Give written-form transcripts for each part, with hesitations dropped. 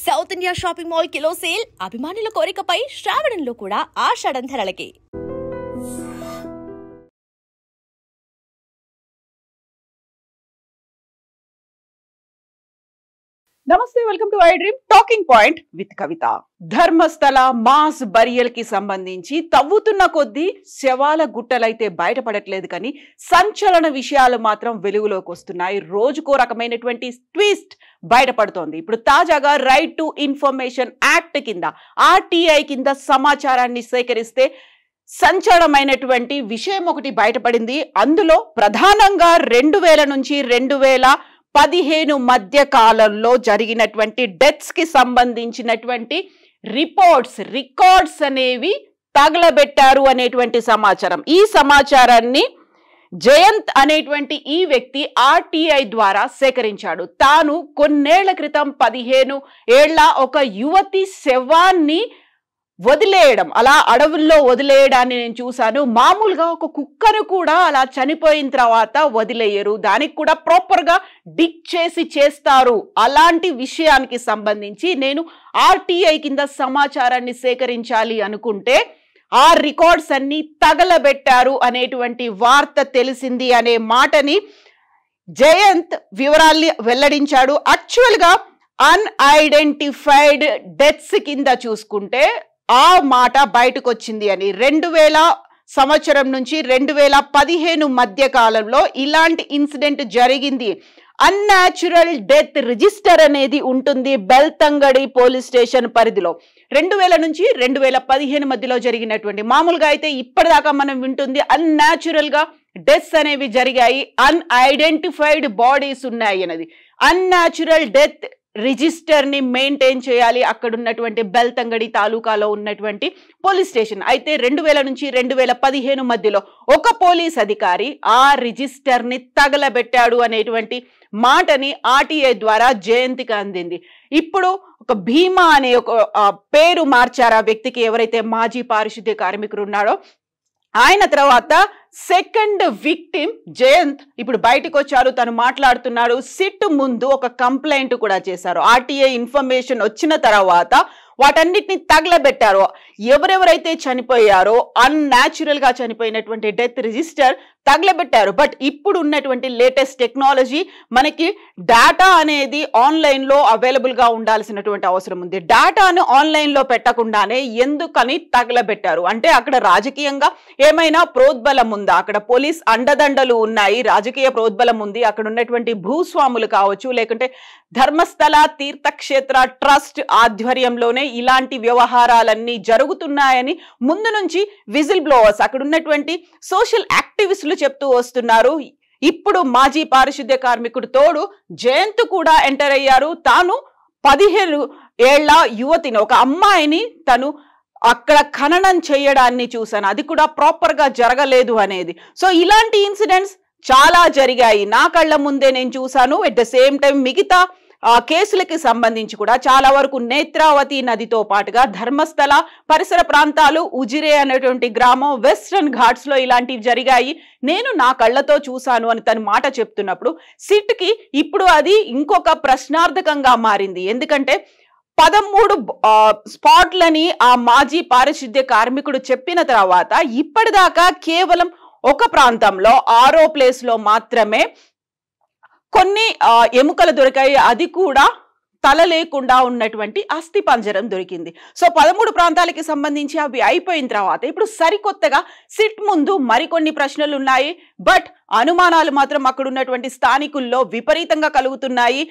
South India shopping mall kilo sale అభిమానుల కోరికపై శ్రావణంలో కూడా ఆషాఢం ధరలకి. నమస్తే, welcome to I dream talking point with Kavitha. Dharmasthala mass burial కి సంబంధించి తవ్వుతున్న కొద్దీ శవాల గుట్టలైతే బయటపడట్లేదు, కానీ సంచలన విషయాలు మాత్రం వెలుగులోకి వస్తున్నాయి. రోజుకో రకమైనటువంటి ట్విస్ట్ బయటపడుతోంది. ఇప్పుడు తాజాగా రైట్ టు ఇన్ఫర్మేషన్ యాక్ట్ కింద ఆర్టీఐ కింద సమాచారాన్ని సేకరిస్తే సంచలనమైనటువంటి విషయం ఒకటి బయటపడింది. అందులో ప్రధానంగా 2000 నుంచి 2015 మధ్య కాలంలో జరిగినటువంటి డెత్స్ కి సంబంధించినటువంటి రికార్డ్స్ అనేవి తగలబెట్టారు అనేటువంటి సమాచారం. ఈ సమాచారాన్ని జయంత్ అనేటువంటి ఈ వ్యక్తి ఆర్టీఐ ద్వారా సేకరించాడు. తాను కొన్నేళ్ల క్రితం 15 ఏళ్ల ఒక యువతి శవాన్ని వదిలేయడం, అలా అడవుల్లో వదిలేయడాన్ని నేను చూశాను. మామూలుగా ఒక కుక్కను కూడా అలా చనిపోయిన తర్వాత వదిలేయరు, దానికి కూడా ప్రాపర్గా డిగ్ చేసి చేస్తారు. అలాంటి విషయానికి సంబంధించి నేను ఆర్టీఐ కింద సమాచారాన్ని సేకరించాలి అనుకుంటే ఆ రికార్డ్స్ అన్ని తగలబెట్టారు అనేటువంటి వార్త తెలిసింది అనే మాటని జయంత్ వివరాల్ని వెల్లడించాడు. యాక్చువల్గా అన్ఐడెంటిఫైడ్ డెత్స్ కింద చూసుకుంటే ఆ మాట బయటకు వచ్చింది అని 2000 సంవత్సరం నుంచి 2015 మధ్య కాలంలో ఇలాంటి ఇన్సిడెంట్ జరిగింది. అన్యాచురల్ డెత్ రిజిస్టర్ అనేది ఉంటుంది బెల్తంగడి పోలీస్ స్టేషన్ పరిధిలో. 2000 నుంచి 2015 మధ్యలో జరిగినటువంటి, మామూలుగా అయితే ఇప్పటిదాకా మనం వింటుంది అన్యాచురల్ గా డెత్స్ అనేవి జరిగాయి, అన్ఐడెంటిఫైడ్ బాడీస్ ఉన్నాయి అనేది. అన్యాచురల్ డెత్ రిజిస్టర్ ని మెయింటైన్ చేయాలి అక్కడ ఉన్నటువంటి బెల్తంగడి తాలూకాలో ఉన్నటువంటి పోలీస్ స్టేషన్. అయితే 2000 నుంచి 2015 మధ్యలో ఒక పోలీస్ అధికారి ఆ రిజిస్టర్ ని తగలబెట్టాడు అనేటువంటి మాటని ఆర్టీఐ ద్వారా జయంతికి అందింది. ఇప్పుడు ఒక భీమా అనే ఒక పేరు మార్చారు ఆ వ్యక్తికి, ఎవరైతే మాజీ పారిశుద్ధ్య కార్మికుడు ఉన్నాడో ఆయన. తర్వాత సెకండ్ విక్టిమ్ జయంత్ ఇప్పుడు బయటకు వచ్చారు, తను మాట్లాడుతున్నాడు. సిట్ ముందు ఒక కంప్లైంట్ కూడా చేశారు. ఆర్టీఐ ఇన్ఫర్మేషన్ వచ్చిన తర్వాత వాటన్నిటిని తగలబెట్టారు. ఎవరెవరైతే చనిపోయారో అన్యాచురల్ గా చనిపోయినటువంటి డెత్ రిజిస్టర్ తగలబెట్టారు. బట్ ఇప్పుడు ఉన్నటువంటి లేటెస్ట్ టెక్నాలజీ మనకి డేటా అనేది ఆన్లైన్ లో అవైలబుల్ గా ఉండాల్సినటువంటి అవసరం ఉంది. డేటాను ఆన్లైన్ లో పెట్టకుండానే ఎందుకని తగలబెట్టారు అంటే అక్కడ రాజకీయంగా ఏమైనా ప్రోద్బలం ఉందా? అక్కడ పోలీస్ అండదండలు ఉన్నాయి, రాజకీయ ప్రోద్బలం ఉంది, అక్కడ ఉన్నటువంటి భూస్వాములు కావచ్చు, లేకుంటే ధర్మస్థల తీర్థక్షేత్ర ట్రస్ట్ ఆధ్వర్యంలోనే ఇలాంటి వ్యవహారాలన్నీ జరుగుతున్నాయని ముందు నుంచి విజిల్ బ్లోవర్స్, అక్కడ ఉన్నటువంటి సోషల్ యాక్టివిస్టులు చెప్తూ వస్తున్నారు. ఇప్పుడు మాజీ పారిశుద్ధ్య కార్మికుడు తోడు జయంత్ కూడా ఎంటర్ అయ్యారు. తాను 15 ఏళ్ల యువతిని, ఒక అమ్మాయిని తను అక్కడ ఖననం చేయడాన్ని చూశాను, అది కూడా ప్రాపర్ గా జరగలేదు అనేది. సో ఇలాంటి ఇన్సిడెంట్స్ చాలా జరిగాయి, నా కళ్ళ ముందే నేను చూశాను. ఎట్ ద సేమ్ టైం మిగతా కేసులకి సంబంధించి కూడా చాలా వరకు నేత్రావతి నదితో పాటుగా ధర్మస్థల పరిసర ప్రాంతాలు, ఉజిరే అనేటువంటి గ్రామం, వెస్టర్న్ ఘాట్స్ లో ఇలాంటివి జరిగాయి, నేను నా కళ్ళతో చూశాను అని తన మాట చెప్తున్నప్పుడు సిట్ కి ఇప్పుడు అది ఇంకొక ప్రశ్నార్థకంగా మారింది. ఎందుకంటే 13 స్పాట్లని ఆ మాజీ పారిశుద్ధ్య కార్మికుడు చెప్పిన తర్వాత ఇప్పటిదాకా కేవలం ఒక ప్రాంతంలో 6వ ప్లేస్ లో మాత్రమే కొన్ని ఎముకలు దొరికాయి, అది కూడా తల లేకుండా ఉన్నటువంటి అస్థి పంజరం దొరికింది. సో 13 ప్రాంతాలకి సంబంధించి అవి అయిపోయిన తర్వాత ఇప్పుడు సరికొత్తగా సిట్ ముందు మరికొన్ని ప్రశ్నలు ఉన్నాయి. బట్ అనుమానాలు మాత్రం అక్కడ ఉన్నటువంటి స్థానికుల్లో విపరీతంగా కలుగుతున్నాయి.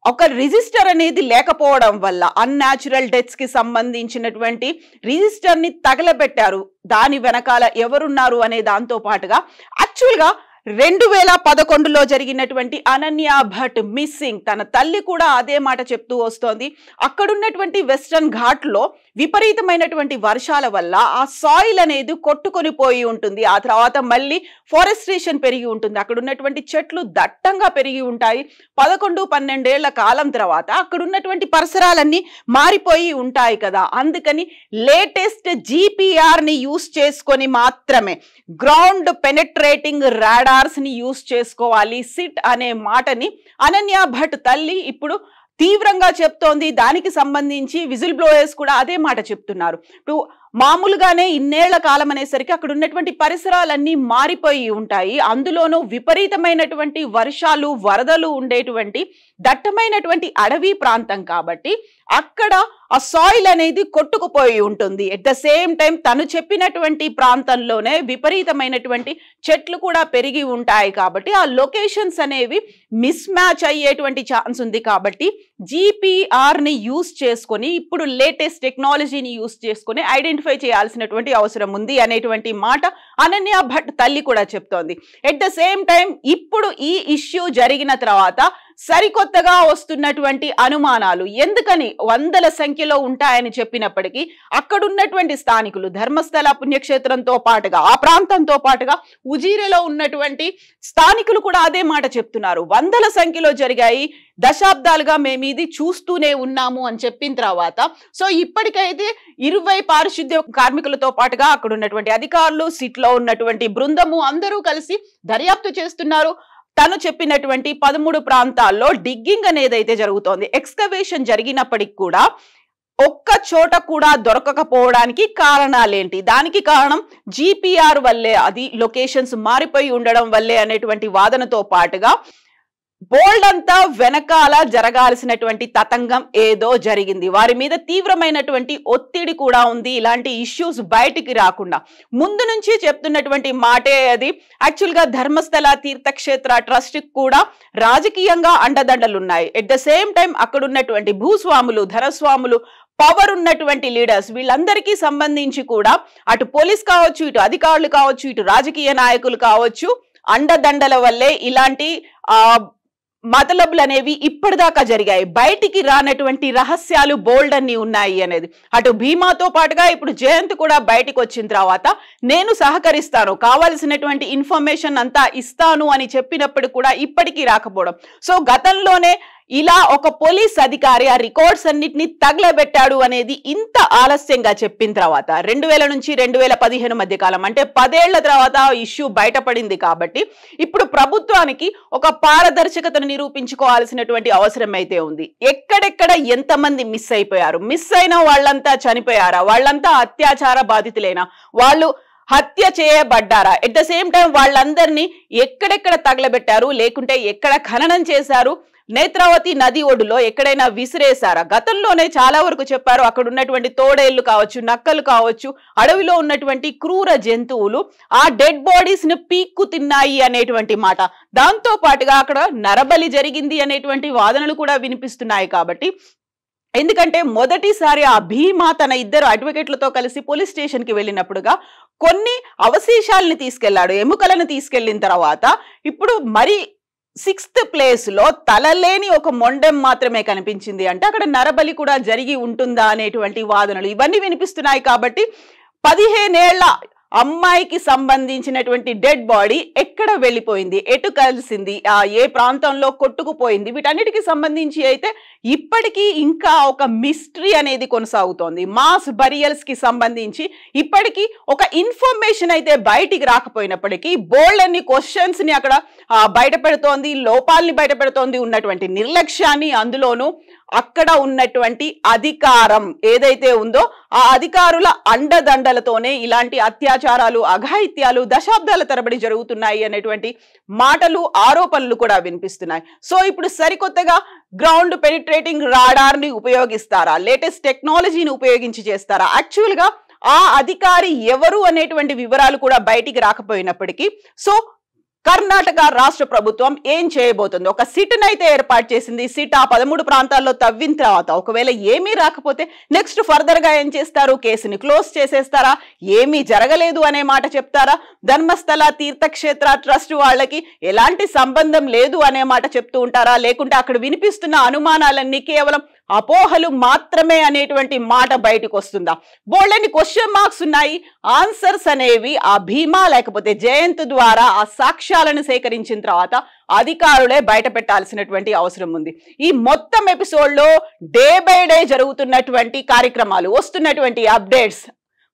ఒక రిజిస్టర్ అనేది లేకపోవడం వల్ల అన్యాచురల్ డెత్స్ కి సంబంధించినటువంటి రిజిస్టర్ ని తగలబెట్టారు. దాని వెనకాల ఎవరున్నారు అనే దాంతో పాటుగా యాక్చువల్గా 2011లో జరిగినటువంటి అనన్య భట్ మిస్సింగ్, తన తల్లి కూడా అదే మాట చెప్తూ వస్తోంది. అక్కడున్నటువంటి వెస్టర్న్ ఘాట్ లో విపరీతమైనటువంటి వర్షాల వల్ల ఆ సాయిల్ అనేది కొట్టుకొని పోయి ఉంటుంది. ఆ తర్వాత మళ్ళీ ఫారెస్ట్రేషన్ పెరిగి ఉంటుంది, అక్కడ ఉన్నటువంటి చెట్లు దట్టంగా పెరిగి ఉంటాయి. 11-12 ఏళ్ల కాలం తర్వాత అక్కడ ఉన్నటువంటి పరిసరాలన్నీ మారిపోయి ఉంటాయి కదా. అందుకని లేటెస్ట్ GPR ని యూస్ చేసుకొని మాత్రమే, గ్రౌండ్ పెనెట్రేటింగ్ రాడార్స్ ని యూస్ చేసుకోవాలి సిట్ అనే మాటని అనన్య భట్ తల్లి ఇప్పుడు తీవ్రంగా చెప్తోంది. దానికి సంబంధించి విజిల్ బ్లోయర్స్ కూడా అదే మాట చెప్తున్నారు. ఇప్పుడు మామూలుగానే ఇన్నేళ్ల కాలం అనేసరికి అక్కడ ఉన్నటువంటి పరిసరాలన్నీ మారిపోయి ఉంటాయి. అందులోనూ విపరీతమైనటువంటి వర్షాలు, వరదలు ఉండేటువంటి దట్టమైనటువంటి అడవి ప్రాంతం కాబట్టి అక్కడ ఆ సాయిల్ అనేది కొట్టుకుపోయి ఉంటుంది. ఎట్ ద సేమ్ టైం తను చెప్పినటువంటి ప్రాంతంలోనే విపరీతమైనటువంటి చెట్లు కూడా పెరిగి ఉంటాయి కాబట్టి ఆ లొకేషన్స్ అనేవి మిస్ మ్యాచ్ అయ్యేటువంటి ఛాన్స్ ఉంది. కాబట్టి జీపీఆర్ ని యూజ్ చేసుకొని, ఇప్పుడు లేటెస్ట్ టెక్నాలజీని యూజ్ చేసుకొని ఐడెంటిఫై చేయాల్సినటువంటి అవసరం ఉంది అనేటువంటి మాట అనన్య భట్ తల్లి కూడా చెప్తోంది. ఎట్ ద సేమ్ టైం ఇప్పుడు ఈ ఇష్యూ జరిగిన తర్వాత సరికొత్తగా వస్తున్నటువంటి అనుమానాలు ఎందుకని వందల సంఖ్యలో ఉంటాయని చెప్పినప్పటికీ అక్కడున్నటువంటి స్థానికులు ధర్మస్థల పుణ్యక్షేత్రంతో పాటుగా ఆ ప్రాంతంతో పాటుగా ఉజీరేలో ఉన్నటువంటి స్థానికులు కూడా అదే మాట చెప్తున్నారు. వందల సంఖ్యలో జరిగాయి, దశాబ్దాలుగా మేము ఇది చూస్తూనే ఉన్నాము అని చెప్పిన తర్వాత సో ఇప్పటికైతే 20 పారిశుద్ధ్య కార్మికులతో పాటుగా అక్కడ ఉన్నటువంటి అధికారులు, సిట్లో ఉన్నటువంటి బృందము అందరూ కలిసి దర్యాప్తు చేస్తున్నారు. తను చెప్పినటువంటి 13 ప్రాంతాల్లో డిగ్గింగ్ అనేది అయితే జరుగుతోంది. ఎక్స్కవేషన్ జరిగినప్పటికి కూడా ఒక్క చోట కూడా దొరకకపోవడానికి కారణాలేంటి? దానికి కారణం జీపీఆర్ వల్లే, అది లొకేషన్స్ మారిపోయి ఉండడం వల్లే అనేటువంటి వాదనతో పాటుగా బోల్డ్ అంతా వెనకాల జరగాల్సినటువంటి తతంగం ఏదో జరిగింది. వారి మీద తీవ్రమైనటువంటి ఒత్తిడి కూడా ఉంది. ఇలాంటి ఇష్యూస్ బయటికి రాకుండా ముందు నుంచి చెప్తున్నటువంటి మాటే అది. యాక్చువల్గా ధర్మస్థల తీర్థక్షేత్ర ట్రస్ట్ కూడా రాజకీయంగా అండదండలున్నాయి. ఎట్ ద సేమ్ టైం అక్కడ ఉన్నటువంటి భూస్వాములు, ధనస్వాములు, పవర్ ఉన్నటువంటి లీడర్స్ వీళ్ళందరికీ సంబంధించి కూడా అటు పోలీస్ కావచ్చు, ఇటు అధికారులు కావచ్చు, ఇటు రాజకీయ నాయకులు కావచ్చు, అండదండల వల్లే ఇలాంటి మతలబులు అనేవి ఇప్పటిదాకా జరిగాయి. బయటికి రానటువంటి రహస్యాలు బోల్డ్ అన్ని ఉన్నాయి అనేది. అటు భీమాతో పాటుగా ఇప్పుడు జయంత్ కూడా బయటికి వచ్చిన తర్వాత నేను సహకరిస్తాను, కావాల్సినటువంటి ఇన్ఫర్మేషన్ అంతా ఇస్తాను అని చెప్పినప్పుడు కూడా ఇప్పటికీ రాకపోవడం. సో గతంలోనే ఇలా ఒక పోలీస్ అధికారి ఆ రికార్డ్స్ అన్నిటిని తగలబెట్టాడు అనేది ఇంత ఆలస్యంగా చెప్పిన తర్వాత 2000 నుంచి 2015 మధ్య కాలం అంటే 10 ఏళ్ల తర్వాత ఇష్యూ బయటపడింది. కాబట్టి ఇప్పుడు ప్రభుత్వానికి ఒక పారదర్శకతను నిరూపించుకోవాల్సినటువంటి అవసరం అయితే ఉంది. ఎక్కడెక్కడ ఎంతమంది మిస్ అయిపోయారు? మిస్ అయిన వాళ్ళంతా చనిపోయారా? వాళ్ళంతా అత్యాచార బాధితులేనా? వాళ్ళు హత్య చేయబడ్డారా? ఎట్ ద సేమ్ టైం వాళ్ళందరినీ ఎక్కడెక్కడ తగలబెట్టారు, లేకుంటే ఎక్కడ ఖననం చేశారు? నేత్రావతి నది ఒడ్డులో ఎక్కడైనా విసిరేశారా? గతంలోనే చాలా వరకు చెప్పారు. అక్కడ ఉన్నటువంటి తోడేళ్లు కావచ్చు, నక్కలు కావచ్చు, అడవిలో ఉన్నటువంటి క్రూర జంతువులు ఆ డెడ్ బాడీస్ ని పీక్కు తిన్నాయి అనేటువంటి మాట. దాంతో పాటుగా అక్కడ నరబలి జరిగింది అనేటువంటి వాదనలు కూడా వినిపిస్తున్నాయి. కాబట్టి ఎందుకంటే మొదటిసారి ఆ భీమా తన ఇద్దరు అడ్వకేట్లతో కలిసి పోలీస్ స్టేషన్ కి వెళ్ళినప్పుడుగా కొన్ని అవశేషాలని తీసుకెళ్లాడు, ఎముకలను తీసుకెళ్లిన తర్వాత ఇప్పుడు మరి 6th ప్లేస్ లో తలలేని ఒక మొండెం మాత్రమే కనిపించింది. అంటే అక్కడ నరబలి కూడా జరిగి ఉంటుందా అనేటువంటి వాదనలు ఇవన్నీ వినిపిస్తున్నాయి. కాబట్టి 15 ఏళ్ల అమ్మాయికి సంబంధించినటువంటి డెడ్ బాడీ ఎక్కడ వెళ్ళిపోయింది, ఎటు కలిసింది, ఏ ప్రాంతంలో కొట్టుకుపోయింది, వీటన్నిటికి సంబంధించి అయితే ఇప్పటికీ ఇంకా ఒక మిస్టరీ అనేది కొనసాగుతోంది. మాస్ బరియల్స్ కి సంబంధించి ఇప్పటికీ ఒక ఇన్ఫర్మేషన్ అయితే బయటికి రాకపోయినప్పటికీ బోల్డ్ అన్ని క్వశ్చన్స్ ని అక్కడ బయట పెడుతోంది, లోపాలని బయట పెడుతోంది, ఉన్నటువంటి నిర్లక్ష్యాన్ని, అందులోనూ అక్కడ ఉన్నటువంటి అధికారం ఏదైతే ఉందో ఆ అధికారుల అండదండలతోనే ఇలాంటి అత్యాచారాలు, అఘాయిత్యాలు దశాబ్దాల తరబడి జరుగుతున్నాయి అనేటువంటి మాటలు, ఆరోపణలు కూడా వినిపిస్తున్నాయి. సో ఇప్పుడు సరికొత్తగా గ్రౌండ్ పెనిట్రేటింగ్ రాడార్ ని ఉపయోగిస్తారా, లేటెస్ట్ టెక్నాలజీని ఉపయోగించి చేస్తారా? యాక్చువల్ గా ఆ అధికారి ఎవరు అనేటువంటి వివరాలు కూడా బయటికి రాకపోయినప్పటికీ సో కర్ణాటక రాష్ట్ర ప్రభుత్వం ఏం చేయబోతుంది? ఒక సిట్ను అయితే ఏర్పాటు చేసింది. సిట్ ఆ 13 ప్రాంతాల్లో తవ్విన తర్వాత ఒకవేళ ఏమీ రాకపోతే నెక్స్ట్ ఫర్దర్ గా ఏం చేస్తారు? కేసుని క్లోజ్ చేసేస్తారా? ఏమీ జరగలేదు అనే మాట చెప్తారా? ధర్మస్థల తీర్థక్షేత్ర ట్రస్ట్ వాళ్ళకి ఎలాంటి సంబంధం లేదు అనే మాట చెప్తూ ఉంటారా? లేకుంటే అక్కడ వినిపిస్తున్న అనుమానాలన్నీ కేవలం అపోహలు మాత్రమే అనేటువంటి మాట బయటకు వస్తుందా? బోల్డని క్వశ్చన్ మార్క్స్ ఉన్నాయి. ఆన్సర్స్ అనేవి ఆ భీమా లేకపోతే జయంత్ ద్వారా ఆ సాక్ష్యాలను సేకరించిన తర్వాత అధికారులే బయట పెట్టాల్సినటువంటి అవసరం ఉంది. ఈ మొత్తం ఎపిసోడ్ లో డే బై డే జరుగుతున్నటువంటి కార్యక్రమాలు, వస్తున్నటువంటి అప్డేట్స్,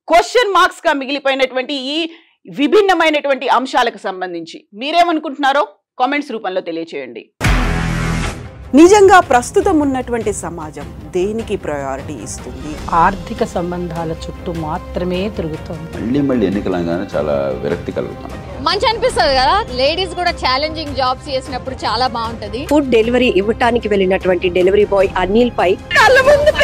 క్వశ్చన్ మార్క్స్ గా మిగిలిపోయినటువంటి ఈ విభిన్నమైనటువంటి అంశాలకు సంబంధించి మీరేమనుకుంటున్నారో కామెంట్స్ రూపంలో తెలియచేయండి. నిజంగా ప్రస్తుతం ఉన్నటువంటి సమాజం దేనికి ప్రయారిటీ ఇస్తుంది? ఆర్థిక సంబంధాల చుట్టూ మాత్రమే తిరుగుతోంది. మళ్ళీ ఎన్నికలంగానే చాలా విరక్తి కలుగుతాను. మంచి అనిపిస్తుంది కదా, లేడీస్ కూడా ఛాలెంజింగ్ జాబ్స్ చేసినప్పుడు చాలా బాగుంటది. ఫుడ్ డెలివరీ ఇవ్వటానికి వెళ్ళినటువంటి డెలివరీ బాయ్ అనిల్ పై కళ్ళ ముందు